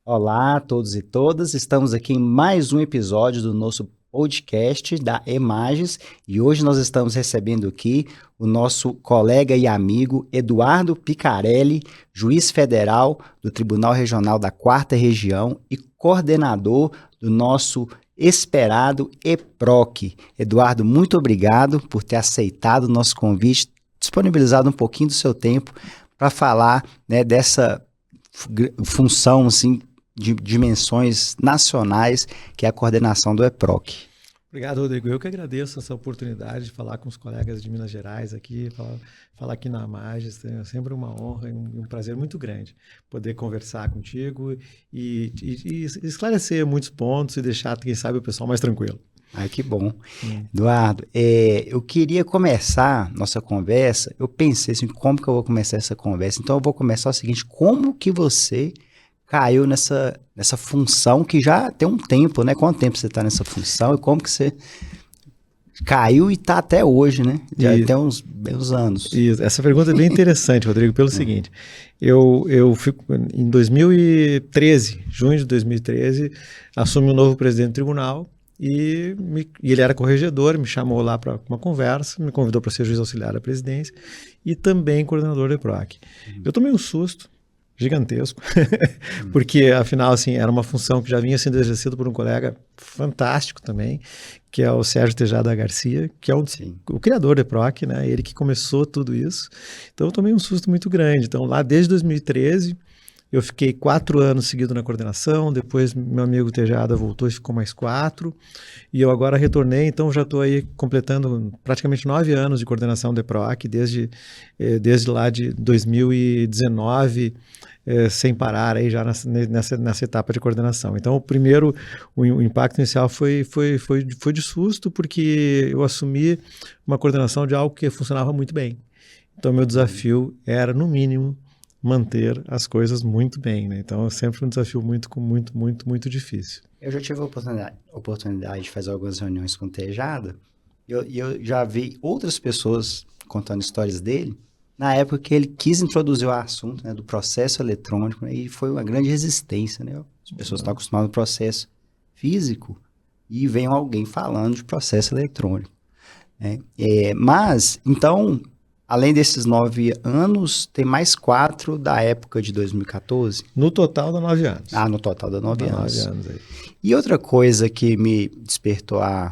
Olá a todos e todas, estamos aqui em mais um episódio do nosso podcast da Emages e hoje nós estamos recebendo aqui o nosso colega e amigo Eduardo Picarelli, juiz federal do Tribunal Regional da 4ª Região e coordenador do nosso esperado EPROC. Eduardo, muito obrigado por ter aceitado o nosso convite, disponibilizado um pouquinho do seu tempo para falar, né, dessa função assim, de dimensões nacionais, que é a coordenação do EPROC. Obrigado, Rodrigo. Eu que agradeço essa oportunidade de falar com os colegas de Minas Gerais aqui, falar aqui na Emages. É sempre uma honra e um prazer muito grande poder conversar contigo e esclarecer muitos pontos e deixar, quem sabe, o pessoal mais tranquilo. Ai, que bom. Eduardo, eu queria começar nossa conversa, eu pensei assim, como que eu vou começar essa conversa? Então eu vou começar o seguinte, como que você caiu nessa função que já tem um tempo, né? Quanto tempo você está nessa função e como que você caiu e está até hoje, né? Já tem uns anos. Isso. Essa pergunta é bem interessante, Rodrigo, pelo seguinte, eu fico em 2013, junho de 2013, assumi um novo presidente do tribunal e ele era corregedor, me chamou lá para uma conversa, me convidou para ser juiz auxiliar da presidência e também coordenador do EPROC. Eu tomei um susto gigantesco, porque afinal assim, era uma função que já vinha sendo exercida por um colega fantástico também, que é o Sérgio Tejada Garcia, que é o criador do EPROC, né? Ele que começou tudo isso. Então eu tomei um susto muito grande. Então lá desde 2013 eu fiquei 4 anos seguido na coordenação, depois meu amigo Tejada voltou e ficou mais 4, e eu agora retornei, então já estou aí completando praticamente 9 anos de coordenação do EPROC, desde lá de 2019, sem parar aí já nessa etapa de coordenação. Então o impacto inicial foi de susto, porque eu assumi uma coordenação de algo que funcionava muito bem. Então meu desafio era, no mínimo, manter as coisas muito bem, né? Então é sempre um desafio muito difícil. Eu já tive a oportunidade de fazer algumas reuniões com o Tejada e eu já vi outras pessoas contando histórias dele na época que ele quis introduzir o assunto, né, do processo eletrônico, né, e foi uma grande resistência, né? As pessoas estão acostumadas ao processo físico e vem alguém falando de processo eletrônico, né? Mas, então, além desses 9 anos, tem mais 4 da época de 2014? No total dá 9 anos. No total dá 9 anos. 9 anos aí. E outra coisa que me despertou a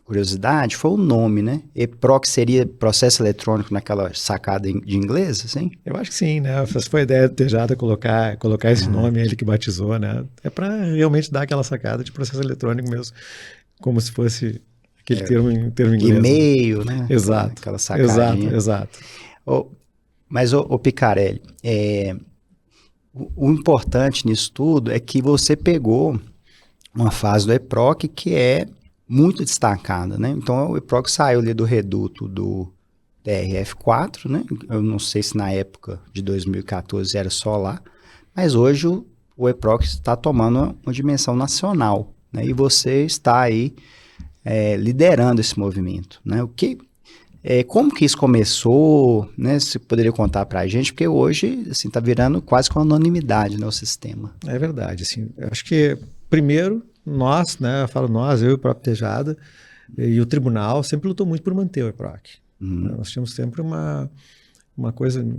curiosidade foi o nome, né? EPROC seria processo eletrônico naquela sacada de inglês, assim? Eu acho que sim, né? Essa foi a ideia do Tejada colocar esse nome, ele que batizou, né? É para realmente dar aquela sacada de processo eletrônico mesmo, como se fosse aquele termo em inglês. E-mail, né? Exato. Aquela sacadinha. Exato. Mas, Picarelli, o importante nisso tudo é que você pegou uma fase do EPROC que é muito destacada, né? Então, o EPROC saiu ali do reduto do TRF4, né? Eu não sei se na época de 2014 era só lá, mas hoje o EPROC está tomando uma dimensão nacional, né? E você está aí liderando esse movimento, né? Como que isso começou, né? Você poderia contar para a gente, porque hoje assim, está virando quase com anonimidade, né, o sistema. É verdade, assim, eu acho que primeiro nós, né, eu falo nós, eu e o próprio Tejada, e o tribunal sempre lutou muito por manter o EPROC. Nós tínhamos sempre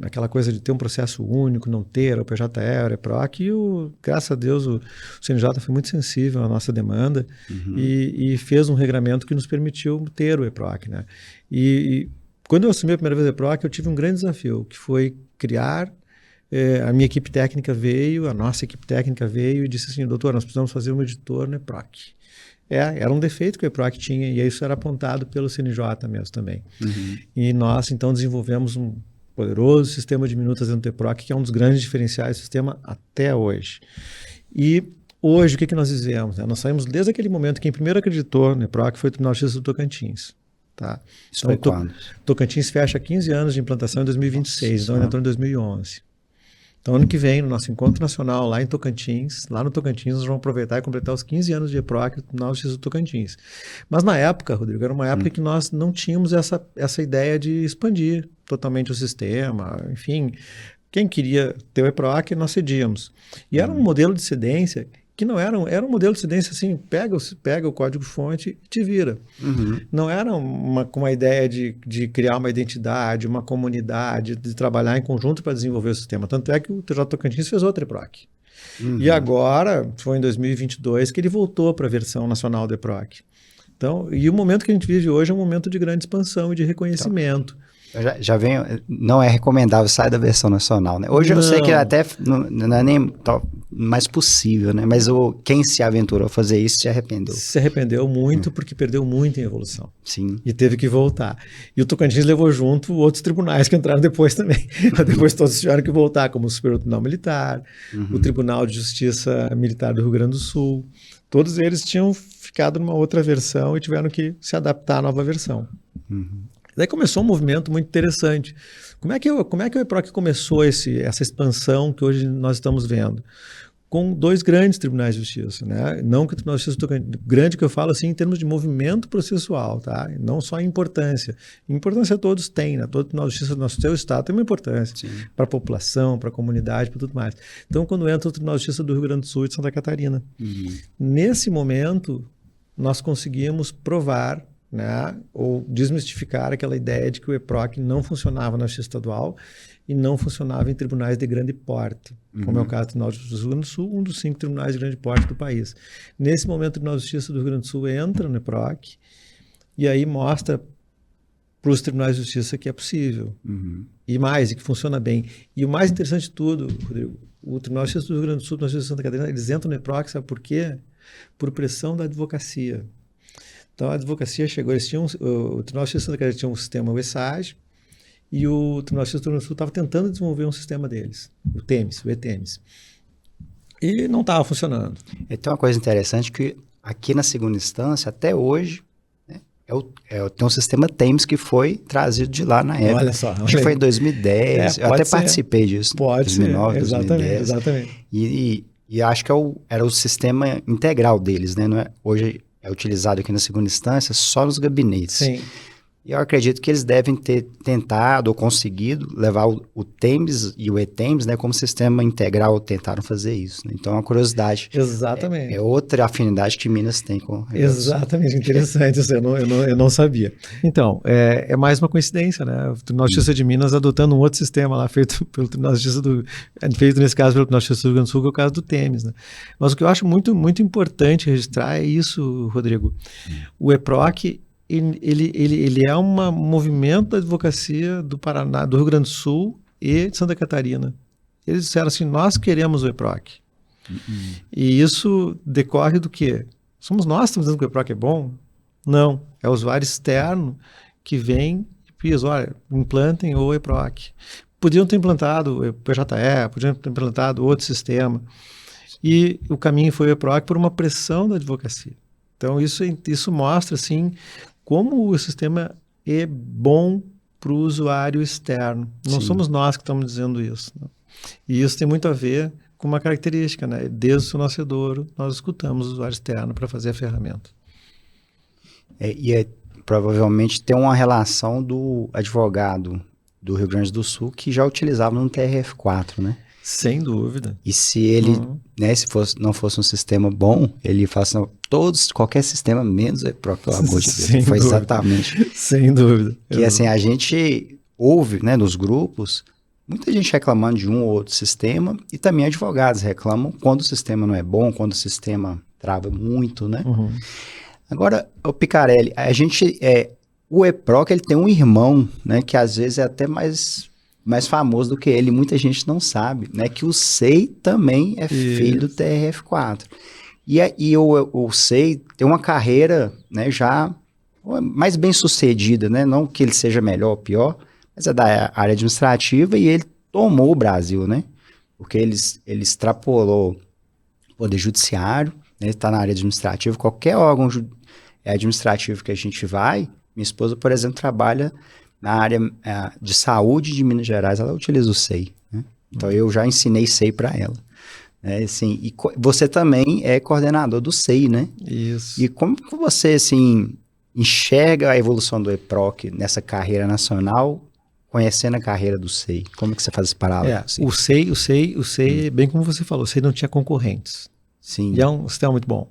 aquela coisa de ter um processo único, não ter o PJE, o EPROC, e graças a Deus o CNJ foi muito sensível à nossa demanda e fez um regramento que nos permitiu ter o EPROC, né? E quando eu assumi a primeira vez o EPROC, eu tive um grande desafio, que foi criar. A minha equipe técnica veio, a nossa equipe técnica veio e disse assim, doutor, nós precisamos fazer um editor no EPROC. Era um defeito que o EPROC tinha e isso era apontado pelo CNJ mesmo também. E nós, então, desenvolvemos um poderoso sistema de minutas dentro do EPROC, que é um dos grandes diferenciais do sistema até hoje. E hoje, o que nós fizemos? Nós saímos desde aquele momento, quem primeiro acreditou no EPROC foi o Tribunal de Justiça do Tocantins. Tá? Isso foi quando? Tocantins fecha 15 anos de implantação em 2026, então ele entrou em 2011. Então, ano que vem, no nosso encontro nacional lá em Tocantins, lá no Tocantins, nós vamos aproveitar e completar os 15 anos de EPROC do Tribunal de Justiça do Tocantins. Mas na época, Rodrigo, era uma época que nós não tínhamos essa ideia de expandir totalmente o sistema, enfim, quem queria ter o EPROC, nós cedíamos. E era um modelo de cedência que não era um modelo de cedência assim, pega o código-fonte e te vira. Não era com uma ideia de criar uma identidade, uma comunidade, de trabalhar em conjunto para desenvolver o sistema. Tanto é que o TJ Tocantins fez outra EPROC. E agora, foi em 2022 que ele voltou para a versão nacional do EPROC. Então, e o momento que a gente vive hoje é um momento de grande expansão e de reconhecimento. Já venho, não é recomendável sair da versão nacional, né? Hoje eu sei que até não é nem mais possível, né? Mas quem se aventurou a fazer isso se arrependeu. Se arrependeu muito porque perdeu muito em evolução. Sim. E teve que voltar. E o Tocantins levou junto outros tribunais que entraram depois também. Depois todos tiveram que voltar, como o Superior Tribunal Militar, o Tribunal de Justiça Militar do Rio Grande do Sul. Todos eles tinham ficado numa outra versão e tiveram que se adaptar à nova versão. Daí começou um movimento muito interessante. Como é que o EPROC começou essa expansão que hoje nós estamos vendo? Com 2 grandes tribunais de justiça, né? Não que o Tribunal de Justiça grande que eu falo assim em termos de movimento processual, tá? Não só em importância. Importância todos têm, né? Todo Tribunal de Justiça do nosso estado tem uma importância para a população, para a comunidade, para tudo mais. Então, quando entra o Tribunal de Justiça do Rio Grande do Sul e de Santa Catarina, nesse momento nós conseguimos provar, né, ou desmistificar aquela ideia de que o EPROC não funcionava na justiça estadual e não funcionava em tribunais de grande porte, como é o caso do Tribunal de Justiça do Rio Grande do Sul, um dos 5 tribunais de grande porte do país. Nesse momento, o Tribunal de Justiça do Rio Grande do Sul entra no EPROC e aí mostra para os tribunais de justiça que é possível. E mais, e que funciona bem. E o mais interessante de tudo, Rodrigo, o Tribunal de Justiça do Rio Grande do Sul e o Tribunal de Justiça de Santa Catarina, eles entram no EPROC, sabe por quê? Por pressão da advocacia. Então, a advocacia chegou, o Tribunal de Justiça de Santa Catarina tinha um sistema, o ESAG, e o Tribunal de Justiça do Rio Grande do Sul estava tentando desenvolver um sistema deles, o ETEMS. E não estava funcionando. E tem uma coisa interessante que aqui na segunda instância, até hoje, né, tem um sistema TEMS que foi trazido de lá na época. Olha só. Acho que foi em 2010, eu até participei disso. Pode 2009, ser, 2010. exatamente. E acho que era o sistema integral deles, né? Não é, hoje é utilizado aqui na segunda instância só nos gabinetes. Sim. E eu acredito que eles devem ter tentado ou conseguido levar o TEMS e o ETEMS, né, como sistema integral, tentaram fazer isso. Né? Então, é uma curiosidade. Exatamente. É outra afinidade que Minas tem com a Exatamente, interessante isso, eu não sabia. Então, é mais uma coincidência, né? O Tribunal de Justiça de Minas adotando um outro sistema lá, feito pelo Tribunal de Justiça feito nesse caso pelo Tribunal de Justiça do Rio Grande do Sul, que é o caso do TEMS, né? Mas o que eu acho muito, muito importante registrar é isso, Rodrigo. O EPROC, ele é um movimento da advocacia do Paraná, do Rio Grande do Sul e de Santa Catarina. Eles disseram assim, nós queremos o EPROC. E isso decorre do quê? Somos nós que estamos dizendo que o EPROC é bom? Não. É o usuário externo que vem e diz, olha, implantem o EPROC. Podiam ter implantado o PJE, podiam ter implantado outro sistema. E o caminho foi o EPROC por uma pressão da advocacia. Então, isso mostra, assim, como o sistema é bom para o usuário externo. Não somos nós que estamos dizendo isso. Né? E isso tem muito a ver com uma característica, né? Desde o nascedouro, nós escutamos o usuário externo para fazer a ferramenta. Provavelmente tem uma relação do advogado do Rio Grande do Sul que já utilizava no TRF4, né? Sem dúvida. E se ele, né, não fosse um sistema bom, ele faça qualquer sistema menos o EPROC, pelo amor de Deus. Foi exatamente. Sem dúvida. Que assim, a gente ouve, né, nos grupos, muita gente reclamando de um ou outro sistema e também advogados reclamam quando o sistema não é bom, quando o sistema trava muito, né? Agora, o Picarelli, o EPROC, ele tem um irmão, né, que às vezes é até mais famoso do que ele, muita gente não sabe, né, que o SEI também é filho do TRF4. E o SEI tem uma carreira, né, já mais bem sucedida, né, não que ele seja melhor ou pior, mas é da área administrativa e ele tomou o Brasil, né, porque ele extrapolou o poder judiciário, né, está na área administrativa, qualquer órgão administrativo que a gente vai, minha esposa, por exemplo, trabalha na área de saúde de Minas Gerais, ela utiliza o SEI. Né? Então eu já ensinei SEI para ela. Assim, e você também é coordenador do SEI, né? Isso. E como que você assim, enxerga a evolução do EPROC nessa carreira nacional, conhecendo a carreira do SEI? Como que você faz esse paralelo? O SEI, bem como você falou, o SEI não tinha concorrentes. Sim. E é um sistema muito bom.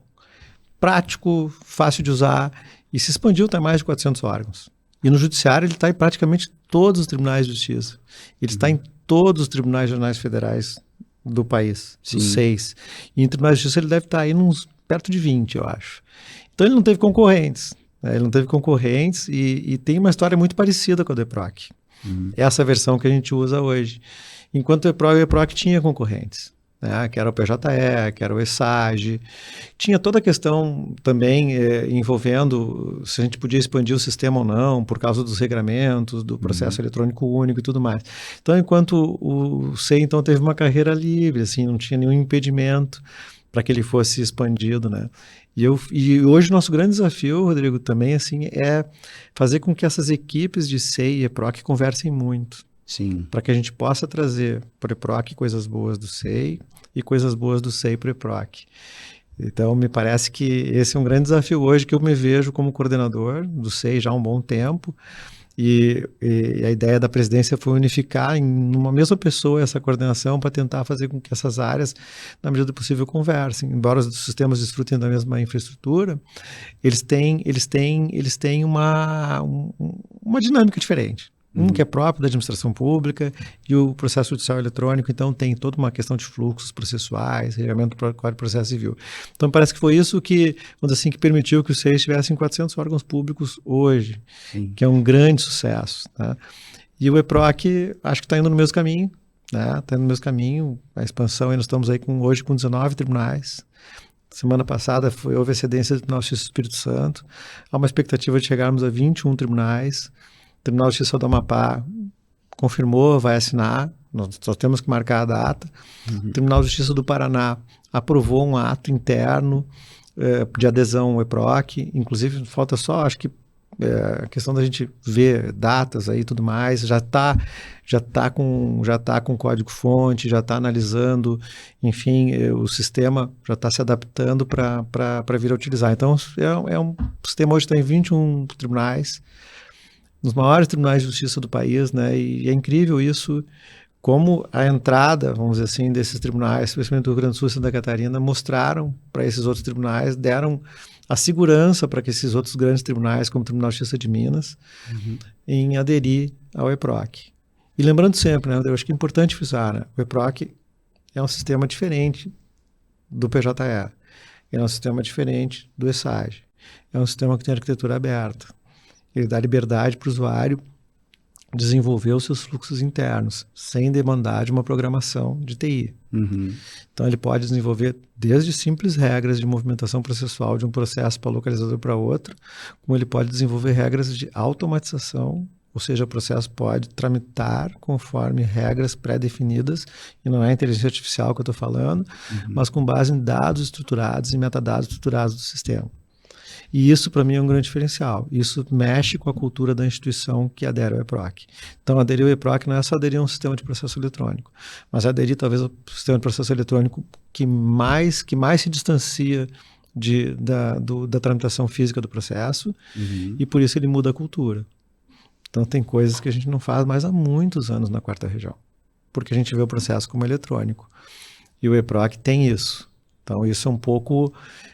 Prático, fácil de usar, e se expandiu até mais de 400 órgãos. E no judiciário ele está em praticamente todos os tribunais de justiça. Ele está em todos os tribunais regionais federais do país, os 6. E em tribunais de justiça ele deve estar aí perto de 20, eu acho. Então ele não teve concorrentes. Ele não teve concorrentes e tem uma história muito parecida com a do EPROC. Essa versão que a gente usa hoje. Enquanto o EPROC tinha concorrentes. Que era o PJE, que era o ESAGE. Tinha toda a questão também envolvendo se a gente podia expandir o sistema ou não, por causa dos regramentos, do processo eletrônico único e tudo mais. Então, enquanto o SEI então, teve uma carreira livre, assim, não tinha nenhum impedimento para que ele fosse expandido, né? E hoje o nosso grande desafio, Rodrigo, também assim, é fazer com que essas equipes de SEI e EPROC conversem muito. Sim. Para que a gente possa trazer para o EPROC coisas boas do SEI e coisas boas do SEI para o EPROC. Então, me parece que esse é um grande desafio hoje, que eu me vejo como coordenador do SEI já há um bom tempo. E a ideia da presidência foi unificar em uma mesma pessoa essa coordenação para tentar fazer com que essas áreas, na medida do possível, conversem. Embora os sistemas desfrutem da mesma infraestrutura, eles têm uma dinâmica diferente. Um que é próprio da administração pública e o processo judicial eletrônico, então tem toda uma questão de fluxos processuais, regulamento do Código de Processo Civil. Então parece que foi isso que, vamos dizer assim, que permitiu que os SEIs tivessem 400 órgãos públicos hoje, que é um grande sucesso. Tá? E o EPROC acho que está indo no mesmo caminho, né? Está indo no mesmo caminho, a expansão, nós estamos aí hoje com 19 tribunais. Semana passada houve a cedência do Tribunal de Justiça do Espírito Santo, há uma expectativa de chegarmos a 21 tribunais. O Tribunal de Justiça do Amapá confirmou, vai assinar, nós só temos que marcar a data. O Tribunal de Justiça do Paraná aprovou um ato interno de adesão ao EPROC, inclusive falta só, acho que a questão da gente ver datas aí e tudo mais, já tá com código-fonte, já está analisando, enfim, o sistema já está se adaptando para vir a utilizar. Então, o sistema hoje está em 21 tribunais, nos maiores tribunais de justiça do país, né? E é incrível isso, como a entrada, vamos dizer assim, desses tribunais, especialmente do Rio Grande do Sul e Santa Catarina, mostraram para esses outros tribunais, deram a segurança para que esses outros grandes tribunais, como o Tribunal de Justiça de Minas, em aderir ao EPROC. E lembrando sempre, né, eu acho que é importante frisar, né, o EPROC é um sistema diferente do PJE, é um sistema diferente do ESAGE, é um sistema que tem arquitetura aberta. Ele dá liberdade para o usuário desenvolver os seus fluxos internos, sem demandar de uma programação de TI. Então, ele pode desenvolver desde simples regras de movimentação processual de um processo para localizador para outro, como ele pode desenvolver regras de automatização, ou seja, o processo pode tramitar conforme regras pré-definidas, e não é inteligência artificial que eu estou falando, mas com base em dados estruturados e metadados estruturados do sistema. E isso, para mim, é um grande diferencial. Isso mexe com a cultura da instituição que adere ao EPROC. Então, aderir ao EPROC não é só aderir a um sistema de processo eletrônico, mas aderir, talvez, ao sistema de processo eletrônico que mais se distancia da tramitação física do processo, e por isso ele muda a cultura. Então, tem coisas que a gente não faz mais há muitos anos na quarta região, porque a gente vê o processo como eletrônico. E o EPROC tem isso. Então, isso é um pouco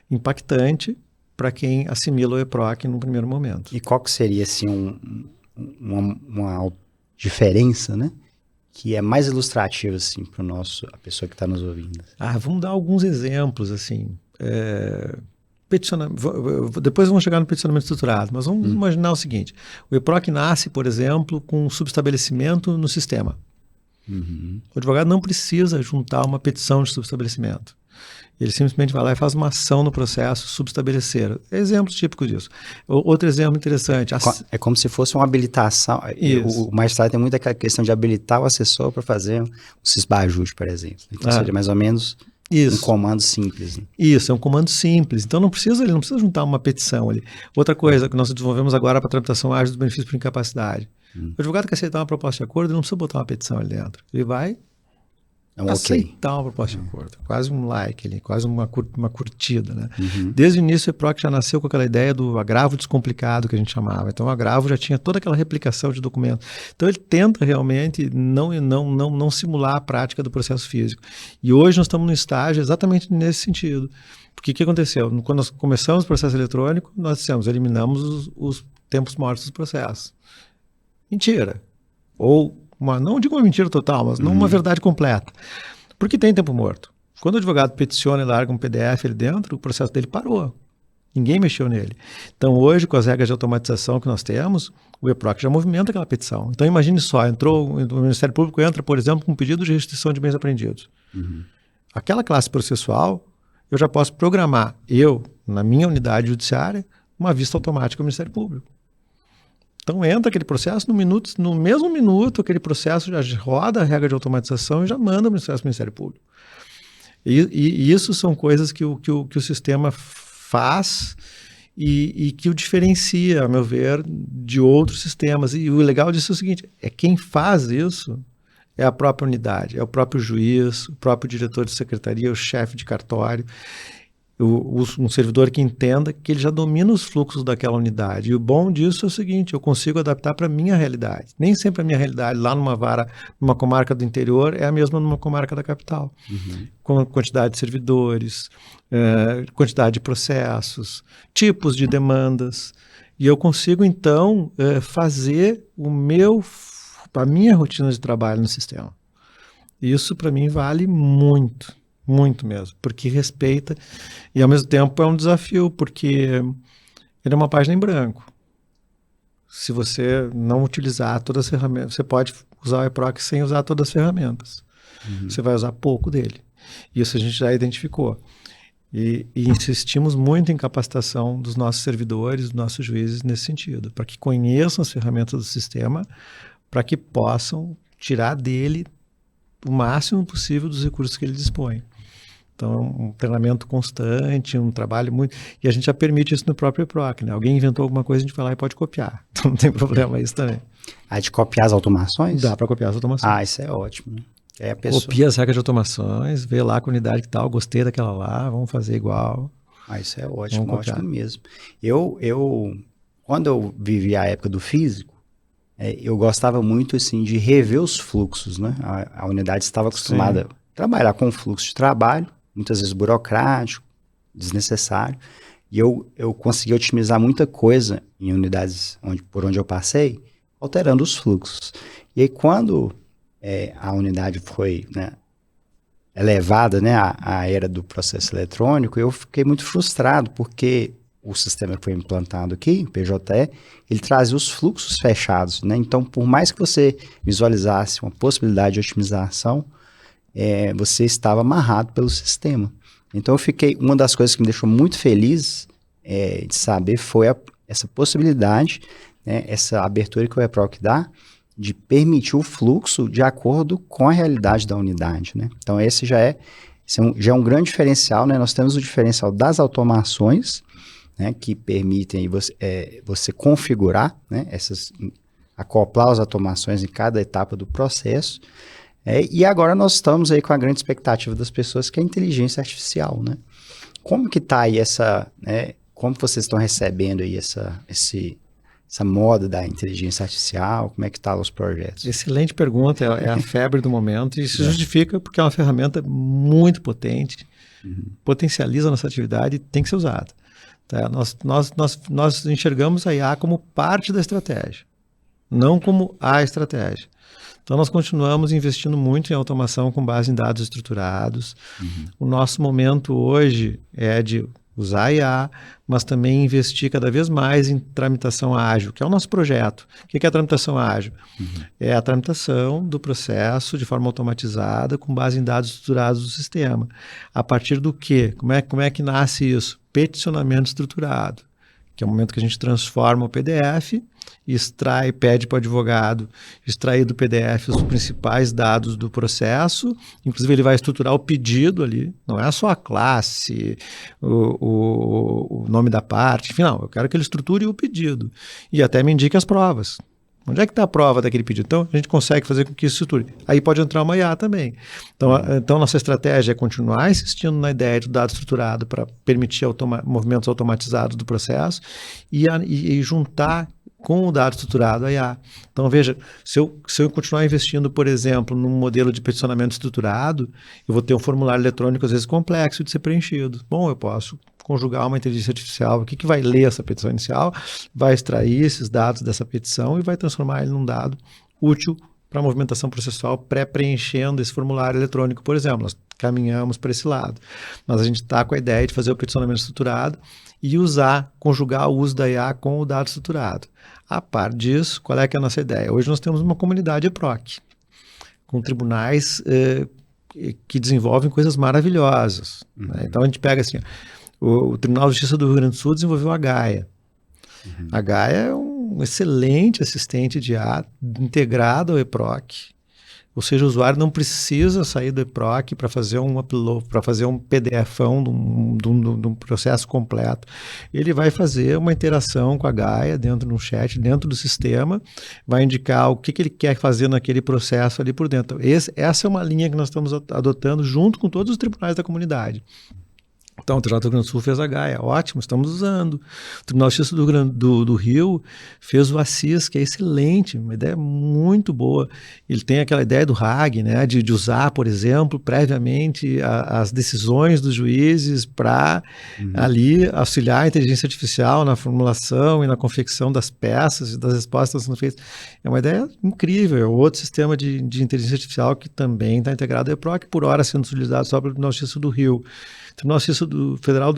impactante para quem assimila o EPROC no primeiro momento. E qual que seria assim, uma diferença, né? Que é mais ilustrativa assim, para a pessoa que está nos ouvindo? Vamos dar alguns exemplos. Assim, depois vamos chegar no peticionamento estruturado, mas vamos imaginar o seguinte. O EPROC nasce, por exemplo, com um subestabelecimento no sistema. O advogado não precisa juntar uma petição de subestabelecimento. Ele simplesmente vai lá e faz uma ação no processo subestabelecer. Exemplos típicos disso. Outro exemplo interessante. É como se fosse uma habilitação. O magistrado tem muito aquela questão de habilitar o assessor para fazer um cisbajuste, por exemplo. Então seria mais ou menos um comando simples. Né? Isso, é um comando simples. Então ele não precisa juntar uma petição ali. Outra coisa que nós desenvolvemos agora para a tramitação ágil dos benefícios por incapacidade. O advogado que aceitar uma proposta de acordo, ele não precisa botar uma petição ali dentro. Ele vai É um ok. Aceitar uma proposta de acordo, quase um like ali, quase uma curtida, né? Desde o início o EPROC já nasceu com aquela ideia do agravo descomplicado que a gente chamava. Então o agravo já tinha toda aquela replicação de documentos. Então ele tenta realmente não simular a prática do processo físico. E hoje nós estamos no estágio exatamente nesse sentido. Porque o que aconteceu? Quando nós começamos o processo eletrônico, nós dissemos, eliminamos os tempos mortos dos processos. Mentira. Ou não digo uma mentira total, mas não uma verdade completa. Porque tem tempo morto. Quando o advogado peticiona e larga um PDF ali dentro, o processo dele parou. Ninguém mexeu nele. Então, hoje, com as regras de automatização que nós temos, o EPROC já movimenta aquela petição. Então, imagine só, o Ministério Público entra, por exemplo, com um pedido de restituição de bens apreendidos. Aquela classe processual, eu já posso programar, na minha unidade judiciária, uma vista automática ao Ministério Público. Então entra aquele processo, no mesmo minuto, aquele processo já roda a regra de automatização e já manda o Ministério Público. E isso são coisas que o sistema faz e que o diferencia, a meu ver, de outros sistemas. E o legal disso é o seguinte, quem faz isso é a própria unidade, é o próprio juiz, o próprio diretor de secretaria, o chefe de cartório, um servidor que entenda que ele já domina os fluxos daquela unidade. E o bom disso é o seguinte, eu consigo adaptar para a minha realidade. Nem sempre a minha realidade lá numa comarca do interior é a mesma numa comarca da capital. Com quantidade de servidores, quantidade de processos, tipos de demandas. E eu consigo, então, fazer a minha rotina de trabalho no sistema. Isso, para mim, vale muito. Muito mesmo, porque respeita e ao mesmo tempo é um desafio, porque ele é uma página em branco. Se você não utilizar todas as ferramentas, você pode usar o EPROC sem usar todas as ferramentas. Você vai usar pouco dele. Isso a gente já identificou. E insistimos muito em capacitação dos nossos servidores, dos nossos juízes nesse sentido, para que conheçam as ferramentas do sistema, para que possam tirar dele o máximo possível dos recursos que ele dispõe. Então, um treinamento constante, um trabalho muito... E a gente já permite isso no próprio EPROC, né? Alguém inventou alguma coisa, a gente vai lá e pode copiar. Então, não tem problema isso também. De copiar as automações? Dá para copiar as automações. Isso é ótimo. Copia as regras de automações, vê lá com a unidade que tal, gostei daquela lá, vamos fazer igual. Isso é ótimo, ótimo mesmo. Quando eu vivi a época do físico, eu gostava muito assim, de rever os fluxos, né? A unidade estava acostumada a trabalhar com fluxo de trabalho, muitas vezes burocrático, desnecessário, e eu consegui otimizar muita coisa em unidades por onde eu passei, alterando os fluxos. E aí quando a unidade foi, né, elevada, né, à era do processo eletrônico, eu fiquei muito frustrado, porque o sistema que foi implantado aqui, o PJE, ele trazia os fluxos fechados, né? Então, por mais que você visualizasse uma possibilidade de otimização, você estava amarrado pelo sistema. Então, uma das coisas que me deixou muito feliz de saber foi essa possibilidade, né, essa abertura que o EPROC dá, de permitir o fluxo de acordo com a realidade da unidade, né? Então, esse já é um grande diferencial, né? Nós temos o diferencial das automações, né, que permitem você configurar, né, acoplar as automações em cada etapa do processo. E agora nós estamos aí com a grande expectativa das pessoas, que é a inteligência artificial, né? Como que está aí como vocês estão recebendo aí essa moda da inteligência artificial? Como é que estão os projetos? Excelente pergunta, é a febre do momento, e isso justifica porque é uma ferramenta muito potente, potencializa a nossa atividade e tem que ser usada. Tá? Nós enxergamos a IA como parte da estratégia, não como a estratégia. Então, nós continuamos investindo muito em automação com base em dados estruturados. O nosso momento hoje é de usar a IA, mas também investir cada vez mais em tramitação ágil, que é o nosso projeto. O que é a tramitação ágil? É a tramitação do processo de forma automatizada com base em dados estruturados do sistema. A partir do quê? Como é que nasce isso? Peticionamento estruturado, que é o momento que a gente transforma o PDF, pede para o advogado extrair do PDF os principais dados do processo, inclusive ele vai estruturar o pedido ali, não é só a classe, o nome da parte, enfim, não, eu quero que ele estruture o pedido e até me indique as provas. Onde é que está a prova daquele pedido? Então, a gente consegue fazer com que isso estruture. Aí pode entrar uma IA também. Então nossa estratégia é continuar insistindo na ideia do dado estruturado para permitir movimentos automatizados do processo e juntar com o dado estruturado a IA. Então, veja, se eu continuar investindo, por exemplo, num modelo de peticionamento estruturado, eu vou ter um formulário eletrônico, às vezes, complexo de ser preenchido. Bom, eu posso conjugar uma inteligência artificial aqui que vai ler essa petição inicial, vai extrair esses dados dessa petição e vai transformar ele num dado útil para a movimentação processual pré-preenchendo esse formulário eletrônico, por exemplo. Nós caminhamos para esse lado. Mas a gente está com a ideia de fazer o peticionamento estruturado e conjugar o uso da IA com o dado estruturado. A par disso, qual é que é a nossa ideia? Hoje nós temos uma comunidade EPROC, com tribunais que desenvolvem coisas maravilhosas. Né? Então a gente pega assim, o Tribunal de Justiça do Rio Grande do Sul desenvolveu a Gaia. A Gaia é um excelente assistente de IA integrado ao EPROC. Ou seja, o usuário não precisa sair do EPROC para fazer um upload, para fazer um PDFão de um processo completo. Ele vai fazer uma interação com a Gaia dentro de um chat, dentro do sistema, vai indicar o que ele quer fazer naquele processo ali por dentro. Essa é uma linha que nós estamos adotando junto com todos os tribunais da comunidade. Então, o Tribunal do Rio Grande do Sul fez a Gaia, ótimo, estamos usando. O Tribunal de Justiça do Rio fez o Assis, que é excelente, uma ideia muito boa. Ele tem aquela ideia do RAG, né, de usar, por exemplo, previamente as decisões dos juízes para ali auxiliar a inteligência artificial na formulação e na confecção das peças e das respostas sendo feitas. É uma ideia incrível, é outro sistema de inteligência artificial que também está integrado ao EPROC, por hora sendo utilizado só pelo Tribunal de Justiça do Rio. Tribunal de Justiça Federal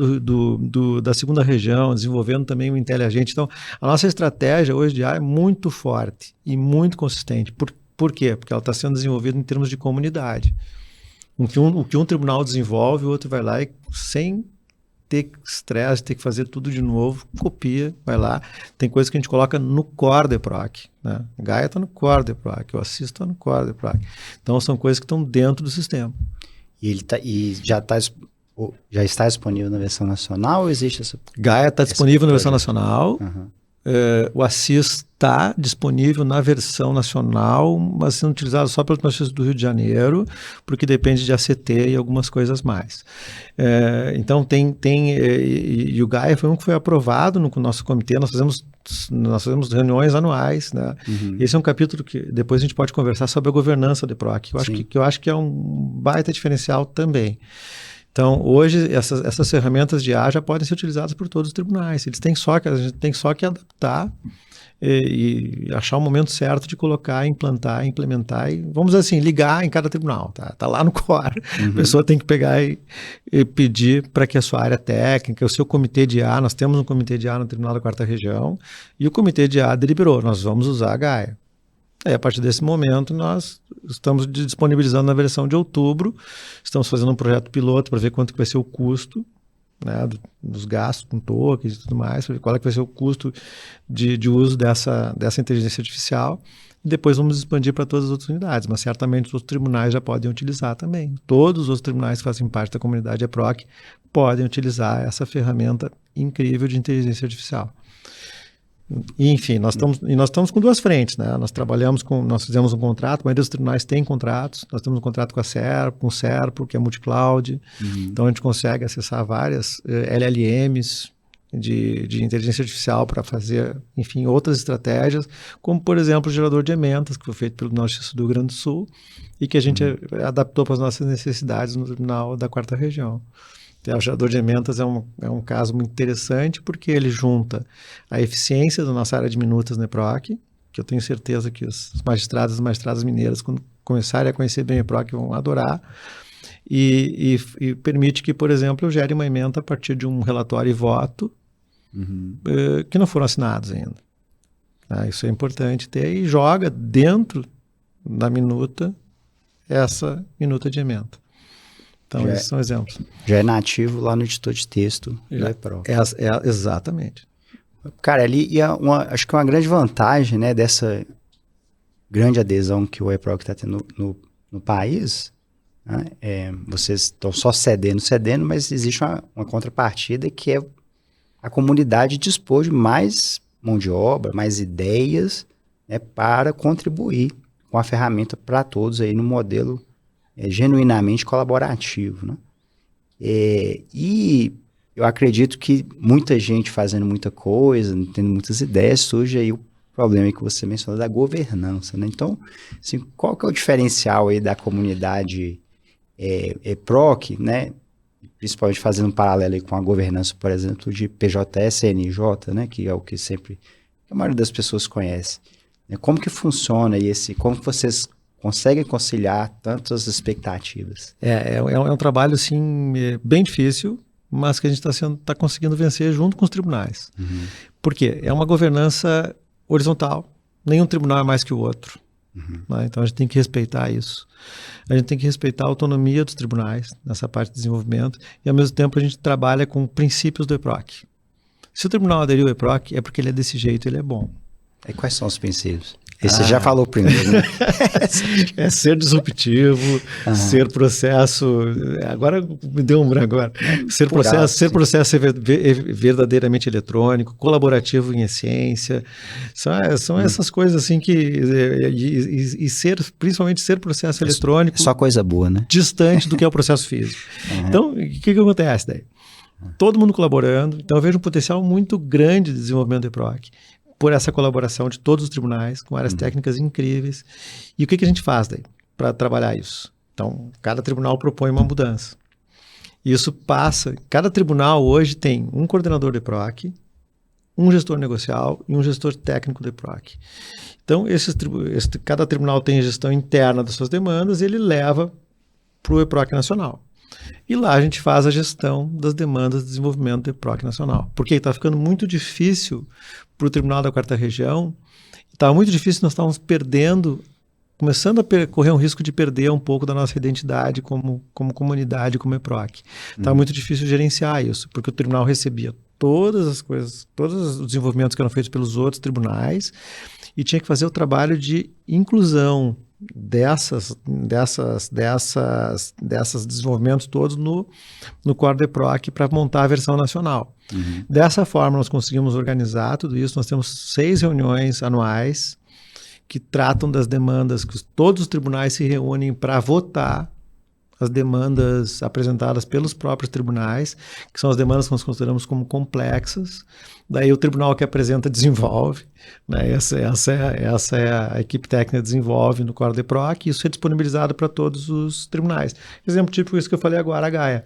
da segunda região, desenvolvendo também o IntelliAgente. Então, a nossa estratégia hoje de IA é muito forte e muito consistente. Por quê? Porque ela está sendo desenvolvida em termos de comunidade. O que um tribunal desenvolve, o outro vai lá e, sem ter estresse, ter que fazer tudo de novo, copia, vai lá. Tem coisas que a gente coloca no core do EPROC. Né? A Gaia está no core do EPROC, o Assis está no core do EPROC. Então, são coisas que estão dentro do sistema. E já está disponível na versão nacional ou existe essa? Gaia está disponível na versão nacional. Uhum. O Assis está disponível na versão nacional, mas sendo utilizado só pelo Tribunal do Rio de Janeiro, porque depende de ACT e algumas coisas mais. Então e o Gaia foi um que foi aprovado no nosso comitê. Nós fazemos reuniões anuais, né? Uhum. Esse é um capítulo que depois a gente pode conversar sobre a governança do EPROC, que eu acho que é um baita diferencial também. Então, hoje, essas ferramentas de IA já podem ser utilizadas por todos os tribunais. A gente tem só que adaptar e achar o momento certo de colocar, implantar, implementar e, vamos dizer assim, ligar em cada tribunal. Tá lá no core. Uhum. A pessoa tem que pegar e pedir para que a sua área técnica, o seu comitê de IA, nós temos um comitê de IA no Tribunal da Quarta Região, e o comitê de IA deliberou, nós vamos usar a Gaia. A partir desse momento, nós estamos disponibilizando na versão de outubro, estamos fazendo um projeto piloto para ver quanto que vai ser o custo, né, dos gastos com tokens e tudo mais, para ver qual é que vai ser o custo de uso dessa inteligência artificial, e depois vamos expandir para todas as outras unidades, mas certamente os outros tribunais já podem utilizar também. Todos os outros tribunais que fazem parte da comunidade EPROC podem utilizar essa ferramenta incrível de inteligência artificial. E, enfim, nós estamos com duas frentes, né? Nós fizemos um contrato, a maioria dos tribunais tem contratos, nós temos um contrato com o Serpo, que é multi-cloud, então a gente consegue acessar várias LLMs de inteligência artificial para fazer, enfim, outras estratégias, como, por exemplo, o gerador de emendas, que foi feito pelo Tribunal de Justiça do Rio Grande do Sul e que a gente adaptou para as nossas necessidades no Tribunal da Quarta Região. O gerador de emendas é um caso muito interessante porque ele junta a eficiência da nossa área de minutas no EPROC, que eu tenho certeza que os magistrados e magistradas mineiras, quando começarem a conhecer bem o EPROC, vão adorar, e permite que, por exemplo, eu gere uma ementa a partir de um relatório e voto que não foram assinados ainda. Isso é importante ter, e joga dentro da minuta essa minuta de ementa. Então, esses são exemplos. Já é nativo lá no editor de texto do EPROC. Exatamente. Cara, ali acho que é uma grande vantagem, né, dessa grande adesão que o EPROC está tendo no país. Né? Vocês estão só cedendo, mas existe uma contrapartida que é a comunidade dispor de mais mão de obra, mais ideias, né, para contribuir com a ferramenta para todos aí no modelo genuinamente colaborativo, né? E eu acredito que muita gente fazendo muita coisa, tendo muitas ideias, surge aí o problema que você mencionou da governança, né? Então, assim, qual que é o diferencial aí da comunidade PROC, né? Principalmente fazendo um paralelo aí com a governança, por exemplo, de PJS, CNJ, né? Que é o que sempre a maioria das pessoas conhece. Como que funciona como que vocês conseguem conciliar tantas expectativas? É um trabalho, assim, bem difícil, mas que a gente está conseguindo vencer junto com os tribunais. Uhum. Por quê? É uma governança horizontal, nenhum tribunal é mais que o outro. Uhum. Né? Então a gente tem que respeitar isso. A gente tem que respeitar a autonomia dos tribunais nessa parte de desenvolvimento e, ao mesmo tempo, a gente trabalha com princípios do EPROC. Se o tribunal aderiu ao EPROC, é porque ele é desse jeito, ele é bom. E quais são os princípios? Você já falou primeiro, né? É ser disruptivo, ser processo. Agora me deu um branco agora. Ser processo verdadeiramente eletrônico, colaborativo em essência. São essas coisas assim que. E principalmente ser processo eletrônico. Só coisa boa, né? Distante do que é o processo físico. Então, o que acontece daí? Todo mundo colaborando. Então, eu vejo um potencial muito grande de desenvolvimento do EPROC. Por essa colaboração de todos os tribunais, com áreas técnicas incríveis. E o que a gente faz daí para trabalhar isso? Então, cada tribunal propõe uma mudança. Isso passa... Cada tribunal hoje tem um coordenador do EPROC, um gestor negocial e um gestor técnico do EPROC. Então, cada tribunal tem a gestão interna das suas demandas e ele leva para o EPROC nacional. E lá a gente faz a gestão das demandas de desenvolvimento do EPROC nacional. Porque está ficando muito difícil para o Tribunal da Quarta Região. Estava muito difícil, nós estávamos começando a correr um risco de perder um pouco da nossa identidade como comunidade, como EPROC. Estava muito difícil gerenciar isso, porque o tribunal recebia todas as coisas, todos os desenvolvimentos que eram feitos pelos outros tribunais e tinha que fazer o trabalho de inclusão desses desenvolvimentos todos no Core do EPROC para montar a versão nacional. Dessa forma, nós conseguimos organizar tudo isso. Nós temos 6 reuniões anuais que tratam das demandas, que todos os tribunais se reúnem para votar as demandas apresentadas pelos próprios tribunais, que são as demandas que nós consideramos como complexas. Daí o tribunal que apresenta desenvolve, né? Essa é a equipe técnica desenvolve no Core do EPROC, e isso é disponibilizado para todos os tribunais. Exemplo típico isso que eu falei agora, a Gaia.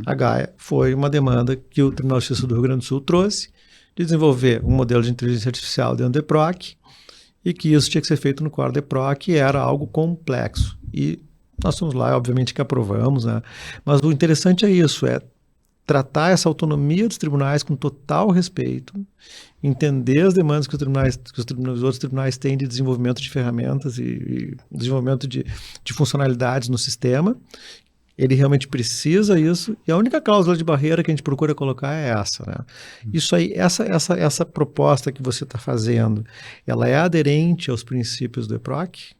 A Gaia foi uma demanda que o Tribunal de Justiça do Rio Grande do Sul trouxe de desenvolver um modelo de inteligência artificial dentro do EPROC e que isso tinha que ser feito no Core do EPROC e era algo complexo. E nós fomos lá, obviamente que aprovamos, né? Mas o interessante é isso, é tratar essa autonomia dos tribunais com total respeito, entender as demandas que os outros tribunais têm de desenvolvimento de ferramentas e desenvolvimento de funcionalidades no sistema. Ele realmente precisa isso, e a única cláusula de barreira que a gente procura colocar é essa, né? Isso aí, essa proposta que você está fazendo, ela é aderente aos princípios do EPROC?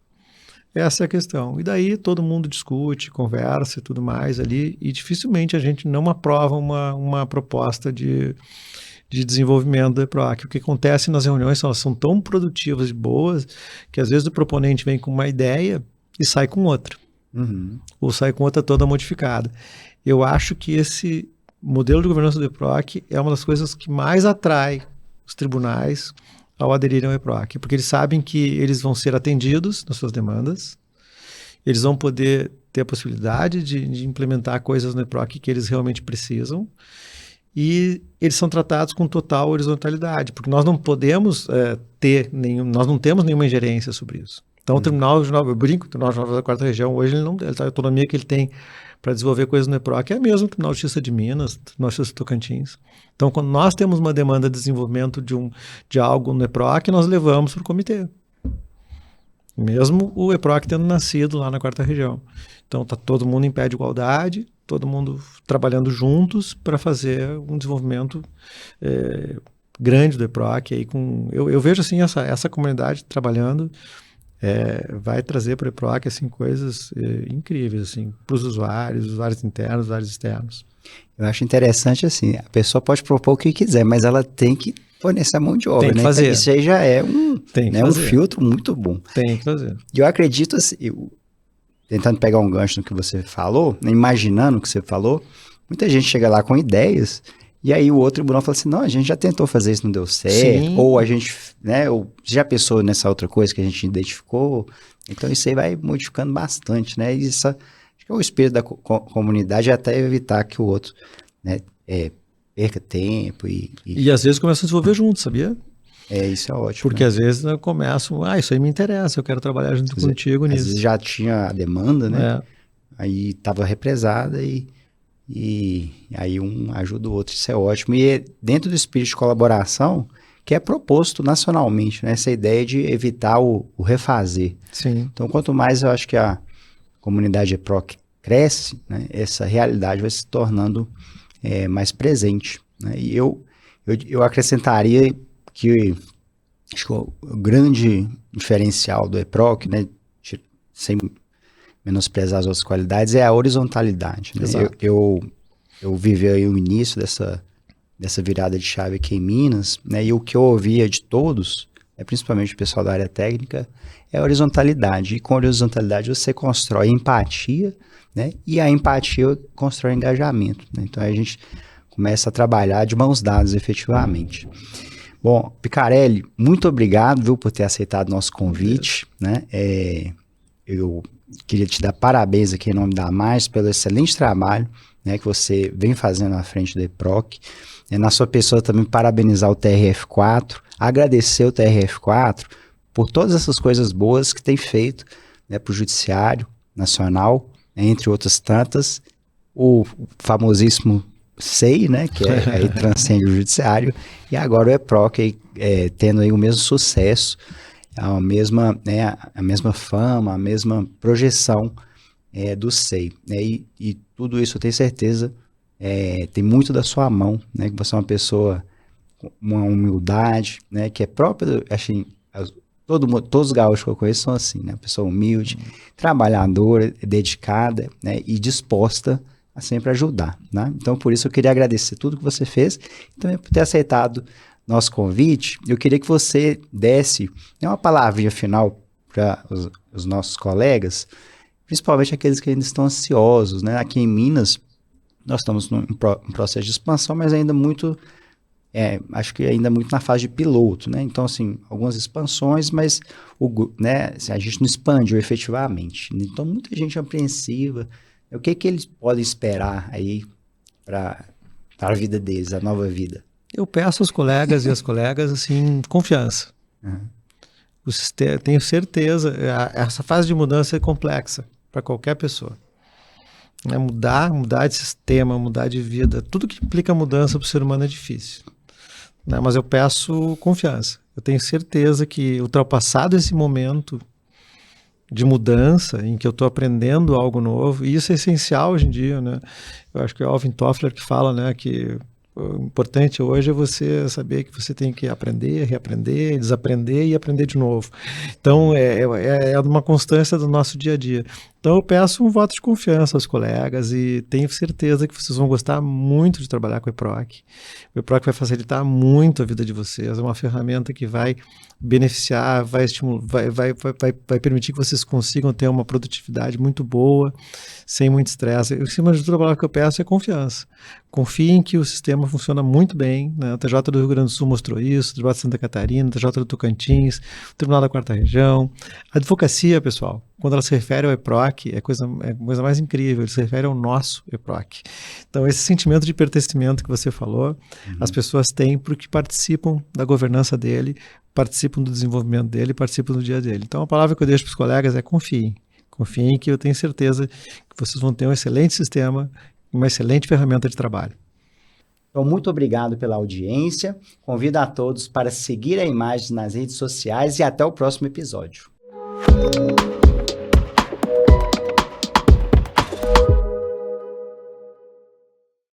Essa é a questão. E daí todo mundo discute, conversa e tudo mais ali, e dificilmente a gente não aprova uma proposta de desenvolvimento do EPROC. O que acontece nas reuniões, elas são tão produtivas e boas, que às vezes o proponente vem com uma ideia e sai com outra. Ou sai com outra toda modificada. Eu acho que esse modelo de governança do EPROC é uma das coisas que mais atrai os tribunais ao aderirem ao EPROC, porque eles sabem que eles vão ser atendidos nas suas demandas, eles vão poder ter a possibilidade de implementar coisas no EPROC que eles realmente precisam, e eles são tratados com total horizontalidade, porque nós não podemos nós não temos nenhuma ingerência sobre isso. Então o Tribunal eu brinco, o Tribunal da Quarta Região, hoje a autonomia que ele tem para desenvolver coisas no EPROC é a mesma do Tribunal de Justiça de Minas, do Tribunal de Justiça de Tocantins. Então, quando nós temos uma demanda de desenvolvimento de algo no EPROC, nós levamos para o comitê. Mesmo o EPROC tendo nascido lá na Quarta Região. Então, está todo mundo em pé de igualdade, todo mundo trabalhando juntos para fazer um desenvolvimento grande do EPROC. Aí eu vejo assim, essa comunidade trabalhando vai trazer para o EPROC assim, coisas incríveis assim, para os usuários internos, usuários externos. Eu acho interessante assim, a pessoa pode propor o que quiser, mas ela tem que fornecer a mão de obra, Tem que né? fazer. Então, isso aí já é um filtro muito bom. Tem que fazer. E eu acredito, assim, tentando pegar um gancho no que você falou, né, imaginando o que você falou, muita gente chega lá com ideias, e aí o outro tribunal fala assim, não, a gente já tentou fazer isso, não deu certo, Sim. ou a gente, né, ou já pensou nessa outra coisa que a gente identificou, então isso aí vai modificando bastante, né, e isso acho que é o espírito da comunidade, até evitar que o outro, né, perca tempo E às vezes começa a desenvolver junto, sabia? Isso é ótimo. Porque né? às vezes eu começo, isso aí me interessa, eu quero trabalhar junto contigo nisso. Às vezes já tinha a demanda, né? É. Aí estava represada e aí um ajuda o outro, isso é ótimo. E dentro do espírito de colaboração, que é proposto nacionalmente, né? Essa ideia de evitar o refazer. Sim. Então, quanto mais eu acho que a comunidade EPROC cresce, né? Essa realidade vai se tornando mais presente. Né? E eu acrescentaria que acho que o grande diferencial do EPROC, né, sem menosprezar as outras qualidades, é a horizontalidade. Né? Eu vivi aí o início dessa virada de chave aqui em Minas, né, e o que eu ouvia de todos, principalmente o pessoal da área técnica, é a horizontalidade. E com a horizontalidade você constrói empatia, né, e a empatia constrói engajamento. Né? Então a gente começa a trabalhar de mãos dadas efetivamente. Bom, Picarelli, muito obrigado, viu, por ter aceitado o nosso convite, né? Eu queria te dar parabéns aqui em nome da Mais pelo excelente trabalho, né, que você vem fazendo à frente do EPROC. Na sua pessoa também parabenizar o TRF4, agradecer o TRF4 por todas essas coisas boas que tem feito, né, para o Judiciário Nacional, entre outras tantas, o famosíssimo SEI, né, que aí transcende o judiciário, e agora o EPROC tendo aí o mesmo sucesso, a mesma fama, a mesma projeção do SEI. Né, e tudo isso eu tenho certeza tem muito da sua mão, né, que você é uma pessoa com uma humildade, né, que é própria, assim, todos os gaúchos que eu conheço são assim, né, pessoa humilde, trabalhadora, dedicada, né, e disposta a sempre ajudar, né? Então, por isso eu queria agradecer tudo que você fez e também por ter aceitado nosso convite. Eu queria que você desse uma palavrinha final para os nossos colegas, principalmente aqueles que ainda estão ansiosos, né? Aqui em Minas, nós estamos num processo de expansão, mas ainda muito, acho que ainda muito na fase de piloto, né? Então, assim, algumas expansões, mas né, assim, a gente não expandiu efetivamente. Então, muita gente apreensiva. O que eles podem esperar aí para a vida deles, a nova vida? Eu peço aos colegas e às colegas, assim, confiança. Uhum. Tenho certeza, essa fase de mudança é complexa para qualquer pessoa. Mudar de sistema, mudar de vida, tudo que implica mudança para o ser humano é difícil. Mas eu peço confiança. Eu tenho certeza que, ultrapassado esse momento de mudança, em que eu estou aprendendo algo novo, e isso é essencial hoje em dia, né? Eu acho que é o Alvin Toffler que fala, né, que o importante hoje é você saber que você tem que aprender, reaprender, desaprender e aprender de novo. Então, é uma constância do nosso dia a dia. Então, eu peço um voto de confiança aos colegas e tenho certeza que vocês vão gostar muito de trabalhar com o EPROC. O EPROC vai facilitar muito a vida de vocês. É uma ferramenta que vai beneficiar, vai estimular, vai permitir que vocês consigam ter uma produtividade muito boa, sem muito estresse. Em cima de tudo, o que eu peço é confiança. Confiem que o sistema funciona muito bem, né? O TJ do Rio Grande do Sul mostrou isso, o TJ de Santa Catarina, o TJ do Tocantins, o Tribunal da Quarta Região. A advocacia, pessoal, quando ela se refere ao EPROC, é a coisa mais incrível, ele se refere ao nosso EPROC. Então, esse sentimento de pertencimento que você falou, as pessoas têm porque participam da governança dele, participam do desenvolvimento dele, participam do dia dele. Então, a palavra que eu deixo para os colegas é confiem. Confiem que eu tenho certeza que vocês vão ter um excelente sistema, uma excelente ferramenta de trabalho. Então, muito obrigado pela audiência. Convido a todos para seguir a Imagens nas redes sociais e até o próximo episódio.